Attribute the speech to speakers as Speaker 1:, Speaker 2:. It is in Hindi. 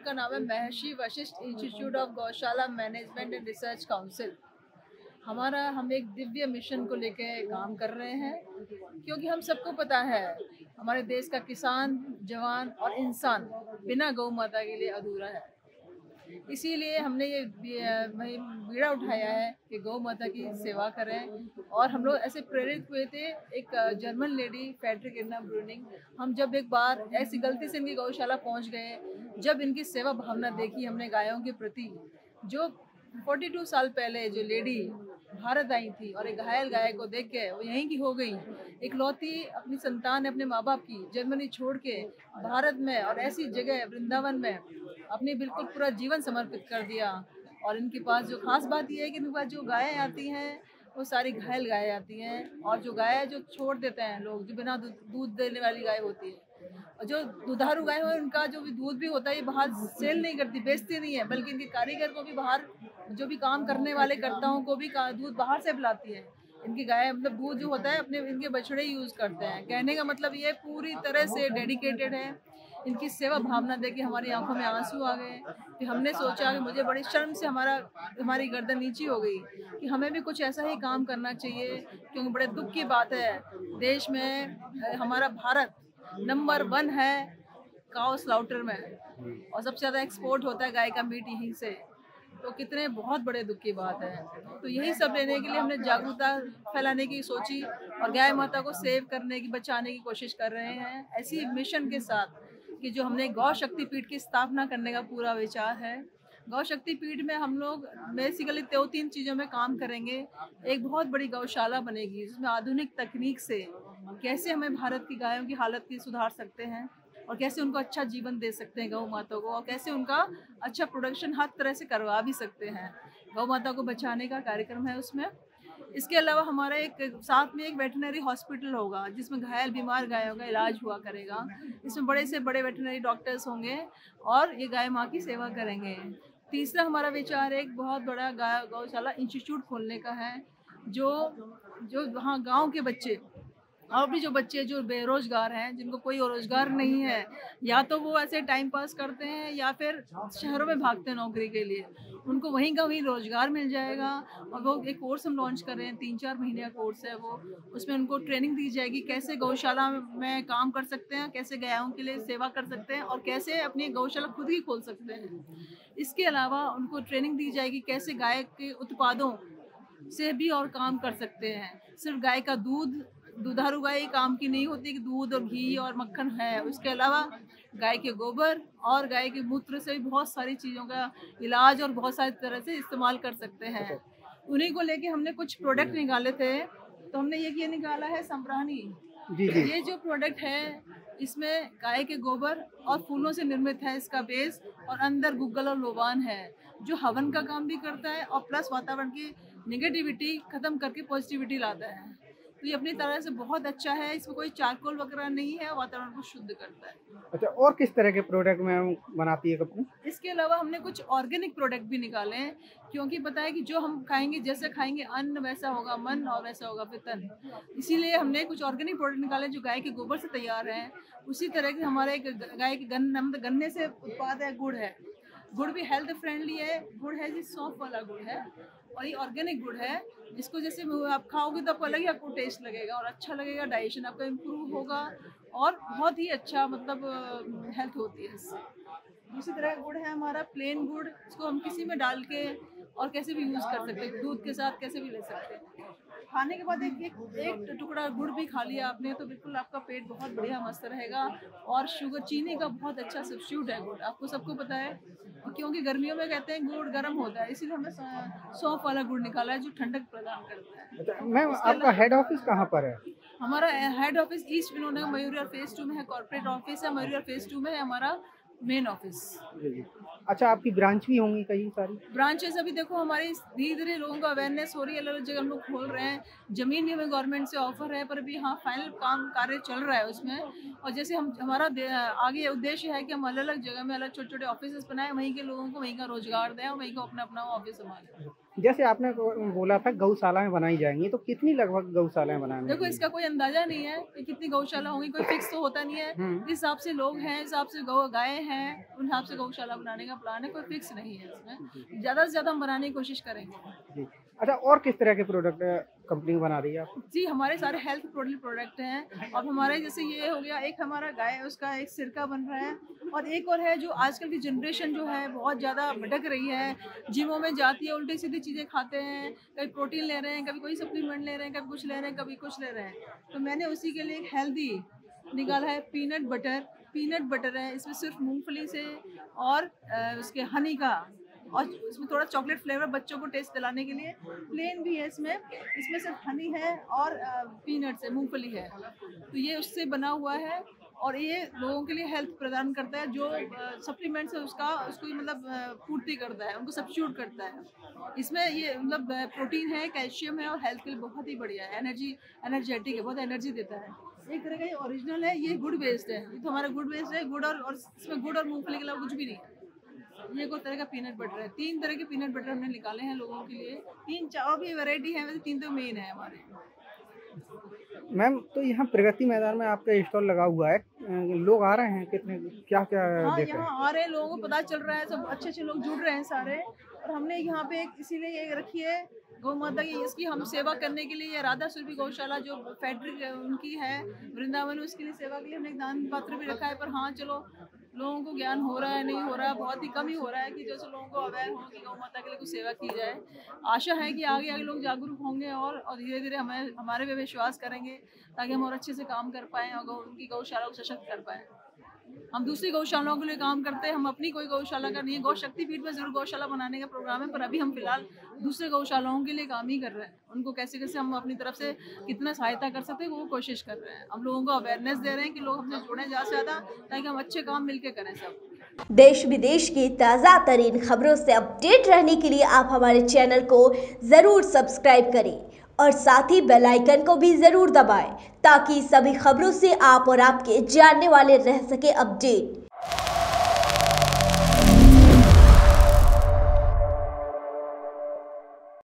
Speaker 1: इंस्टीट्यूट का नाम है महर्षि वशिष्ठ इंस्टीट्यूट ऑफ गौशाला मैनेजमेंट एंड रिसर्च काउंसिल। हम एक दिव्य मिशन को लेकर काम कर रहे हैं, क्योंकि हम सबको पता है हमारे देश का किसान, जवान और इंसान बिना गौ माता के लिए अधूरा है। इसीलिए हमने ये बीड़ा उठाया है कि गौ माता की सेवा करें। और हम लोग ऐसे प्रेरित हुए थे, एक German lady Frederick Erna Breuning, हम जब एक बार ऐसी गलती से इनकी गौशाला पहुंच गए, जब इनकी सेवा भावना देखी हमने गायों के प्रति, जो 42 साल पहले जो लेडी भारत आई थी और एक घायल गाय को देख के वो यहीं की हो गई, इकलौती अपनी संतान ने अपने माँ बाप की जर्मनी छोड़ के भारत में और ऐसी जगह वृंदावन में अपनी बिल्कुल पूरा जीवन समर्पित कर दिया। और इनके पास जो खास बात यह है कि इनके पास जो गायें आती हैं वो सारी घायल गायें आती हैं, और जो गाय जो छोड़ देते हैं लोग, जो बिना दूध देने वाली गाय होती है, और जो दुधारू गाय है उनका जो भी दूध भी होता है ये बाहर सेल नहीं करती, बेचती नहीं है, बल्कि इनके कारीगर को भी बाहर, जो भी काम करने वाले कर्ताओं को भी दूध बाहर से पिलाती है। इनकी गाय मतलब दूध जो होता है अपने इनके बछड़े यूज करते हैं। कहने का मतलब ये पूरी तरह से डेडिकेटेड है। इनकी सेवा भावना देख हमारी आंखों में आंसू आ गए कि हमने सोचा कि मुझे बड़ी शर्म से हमारी गर्दन नीची हो गई कि हमें भी कुछ ऐसा ही काम करना चाहिए, क्योंकि बड़े दुख की बात है देश में हमारा भारत नंबर 1 है काउ स्लाउटर में, और सबसे ज़्यादा एक्सपोर्ट होता है गाय का मीट यहीं से। तो कितने बहुत बड़े दुख की बात है। तो यही सब लेने के लिए हमने जागरूकता फैलाने की सोची और गाय माता को सेव करने की, बचाने की कोशिश कर रहे हैं, ऐसी मिशन के साथ कि जो हमने गौ शक्ति पीठ की स्थापना करने का पूरा विचार है। गौ शक्ति पीठ में हम लोग बेसिकली 2-3 चीज़ों में काम करेंगे। एक बहुत बड़ी गौशाला बनेगी जिसमें आधुनिक तकनीक से कैसे हमें भारत की गायों की हालत की सुधार सकते हैं, और कैसे उनको अच्छा जीवन दे सकते हैं गौ माता को, और कैसे उनका अच्छा प्रोडक्शन हर तरह से करवा भी सकते हैं। गौ माता को बचाने का कार्यक्रम है उसमें। इसके अलावा हमारा साथ में एक वेटरनरी हॉस्पिटल होगा जिसमें घायल बीमार गायों का इलाज हुआ करेगा। इसमें बड़े से बड़े वेटरनरी डॉक्टर्स होंगे और ये गाय माँ की सेवा करेंगे। तीसरा हमारा विचार एक बहुत बड़ा गौशाला इंस्टीट्यूट खोलने का है, जो वहाँ गाँव के बच्चे और भी जो बच्चे जो बेरोजगार हैं, जिनको कोई रोजगार नहीं है, या तो वो ऐसे टाइम पास करते हैं या फिर शहरों में भागते हैं नौकरी के लिए, उनको वहीं का वहीं रोजगार मिल जाएगा। और वो एक कोर्स हम लॉन्च कर रहे हैं, 3-4 महीने का कोर्स है वो। उसमें उनको ट्रेनिंग दी जाएगी कैसे गौशाला में काम कर सकते हैं, कैसे गायों के लिए सेवा कर सकते हैं, और कैसे अपनी गौशाला खुद ही खोल सकते हैं। इसके अलावा उनको ट्रेनिंग दी जाएगी कैसे गाय के उत्पादों से भी और काम कर सकते हैं। सिर्फ गाय का दुधारू गाय काम की नहीं होती कि दूध और घी और मक्खन है, उसके अलावा गाय के गोबर और गाय के मूत्र से भी बहुत सारी चीज़ों का इलाज और बहुत सारी तरह से इस्तेमाल कर सकते हैं। उन्हीं को लेके हमने कुछ प्रोडक्ट निकाले थे। तो हमने ये निकाला है संप्राणी। ये जो प्रोडक्ट है इसमें गाय के गोबर और फूलों से निर्मित है इसका बेस, और अंदर गुग्गल और लोबान है जो हवन का काम भी करता है और प्लस वातावरण की नेगेटिविटी खत्म करके पॉजिटिविटी लाता है। तो ये अपनी तरह से बहुत अच्छा है, इसमें कोई चारकोल वगैरह नहीं है, वातावरण को शुद्ध करता है।
Speaker 2: अच्छा, और किस तरह के प्रोडक्ट में बनाती है कंपनी?
Speaker 1: इसके अलावा हमने कुछ ऑर्गेनिक प्रोडक्ट भी निकाले हैं, क्योंकि पता है कि जो हम खाएंगे, जैसे खाएंगे अन्न वैसा होगा मन और वैसा होगा फिर तन। इसीलिए हमने कुछ ऑर्गेनिक प्रोडक्ट निकाले जो गाय के गोबर से तैयार हैं। उसी तरह के हमारे गाय के गन्ने से उत्पाद है, गुड़ है। गुड़ भी हेल्थ फ्रेंडली है, गुड़ है जी सौंफ वाला गुड़ है, और ये ऑर्गेनिक गुड़ है। इसको जैसे आप खाओगे तो आपको अलग ही आपको टेस्ट लगेगा और अच्छा लगेगा, डाइजेशन आपका इम्प्रूव होगा और बहुत ही अच्छा मतलब हेल्थ होती है इससे। दूसरी तरह का गुड़ है हमारा प्लेन गुड़, इसको हम किसी में डाल के और कैसे भी यूज़ कर सकते हैं, दूध के साथ कैसे भी ले सकते हैं। खाने के बाद एक टुकड़ा गुड़ भी खा लिया आपने तो बिल्कुल आपका पेट बहुत बढ़िया मस्त रहेगा। और शुगर, चीनी का बहुत अच्छा सब्स्टिट्यूट है गुड़, आपको सबको पता है। और क्योंकि गर्मियों में कहते हैं गुड़ गर्म होता है, इसीलिए हमने सौंफ वाला गुड़ निकाला है जो ठंडक प्रदान करता है।
Speaker 2: अच्छा मैम, आपका हेड ऑफिस कहाँ पर है?
Speaker 1: हमारा head office east Vinod Mayuriya phase 2 में है, कॉर्पोरेट ऑफिस है मयूरिया फेज 2 में है हमारा मेन ऑफिस।
Speaker 2: अच्छा, आपकी ब्रांच भी होंगी कई सारी?
Speaker 1: ब्रांचेस अभी देखो हमारी धीरे धीरे लोगों को अवेयरनेस हो रही है, अलग अलग जगह हम लोग खोल रहे हैं। जमीन भी हमें गवर्नमेंट से ऑफर है, पर अभी हाँ फाइनल कार्य चल रहा है उसमें। और जैसे हमारा आगे उद्देश्य है कि हम अलग अलग जगह में अलग छोटे छोटे ऑफिस बनाए, वहीं के लोगों को वहीं का रोजगार दें और वहीं को अपना अपना ऑफिस संभालें।
Speaker 2: जैसे आपने बोला था गौशाला में बनाई जाएंगी, तो कितनी लगभग गौशालाएं बनाने
Speaker 1: देखो इसका कोई अंदाजा नहीं है कि कितनी गौशाला होंगी, कोई फिक्स तो होता नहीं है। इस हिसाब से लोग हैं, इस हिसाब से गाय हैं, उन हिसाब से गौशाला बनाने का प्लान है, कोई फिक्स नहीं है इसमें। ज़्यादा से ज़्यादा हम बनाने की कोशिश करेंगे
Speaker 2: जी। अच्छा, और किस तरह के प्रोडक्ट कंपनी बना रही है आप?
Speaker 1: जी, हमारे सारे हेल्थ प्रोडक्ट हैं। अब हमारे जैसे ये हो गया, एक हमारा गाय है उसका एक सिरका बन रहा है, और एक और है जो आजकल की जनरेशन जो है बहुत ज़्यादा भटक रही है, जिमों में जाती है, उल्टी सीधी चीज़ें खाते हैं, कभी प्रोटीन ले रहे हैं, कभी कोई सप्लीमेंट ले रहे हैं, कभी कुछ ले रहे हैं, कभी कुछ ले रहे हैं। तो मैंने उसी के लिए एक हेल्दी निकाला है, पीनट बटर है। इसमें सिर्फ मूंगफली से और उसके हनी का, और इसमें थोड़ा चॉकलेट फ्लेवर बच्चों को टेस्ट दिलाने के लिए। प्लेन भी है इसमें सिर्फ हनी है और पीनट्स है, मूंगफली है। तो ये उससे बना हुआ है, और ये लोगों के लिए हेल्थ प्रदान करता है। जो सप्लीमेंट्स है उसको मतलब पूर्ति करता है, उनको सब्स्टिट्यूट करता है। इसमें ये मतलब प्रोटीन है, कैल्शियम है, और हेल्थ के लिए बहुत ही बढ़िया है। एनर्जेटिक है, बहुत एनर्जी देता है। एक तरह का ये ओरिजिनल है, ये गुड़ बेस्ड है। ये तो हमारा गुड़ बेस्ड है, गुड़ और इसमें गुड़ और मूंगफली के अलावा कुछ भी नहीं है। ये एक तरह का पीनट बटर है। 3 तरह के पीनट बटर हमने निकाले हैं लोगों के लिए। 3-4 भी वैरायटी है, वैसे 3 तो मेन है हमारे।
Speaker 2: मैम, तो यहाँ प्रगति मैदान में आपका स्टॉल लगा हुआ है, लोग आ रहे हैं कितने, क्या क्या
Speaker 1: हाँ,
Speaker 2: देख रहे हैं?
Speaker 1: यहाँ आ रहे हैं, लोगों को पता चल रहा है, सब अच्छे लोग जुड़ रहे हैं सारे। और हमने यहाँ पे एक इसीलिए एक रखी है गौ माता की, इसकी हम सेवा करने के लिए। राधा सुरभि गौशाला जो फैक्ट्री उनकी है वृंदावन, उसके लिए सेवा के लिए हमने एक दान पात्र भी रखा है। पर हाँ, चलो लोगों को ज्ञान हो रहा है, नहीं हो रहा है, बहुत ही कम ही हो रहा है कि जैसे लोगों को अवेयर हो कि गौ माता के लिए कुछ सेवा की जाए। आशा है कि आगे लोग जागरूक होंगे और धीरे धीरे हमारे पे विश्वास करेंगे, ताकि हम और अच्छे से काम कर पाएँ और उनकी गौशाला को सशक्त कर पाएँ। हम दूसरी गौशालाओं के लिए काम करते हैं, हम अपनी कोई गौशाला का नहीं है। गौ शक्ति पीठ में जरूर गौशाला बनाने का प्रोग्राम है, पर अभी हम फिलहाल दूसरे गौशालाओं के लिए काम ही कर रहे हैं। उनको कैसे हम अपनी तरफ से कितना सहायता कर सकते हैं वो कोशिश कर रहे हैं। हम लोगों को अवेयरनेस दे रहे हैं कि लोग हमसे जुड़ें ज़्यादा से ज़्यादा, ताकि हम अच्छे काम मिलकर करें सब।
Speaker 3: देश विदेश की ताज़ा तरीन खबरों से अपडेट रहने के लिए आप हमारे चैनल को ज़रूर सब्सक्राइब करें और साथ ही बेल आइकन को भी ज़रूर दबाएं, ताकि सभी खबरों से आप और आपके जानने वाले रह सके अपडेट।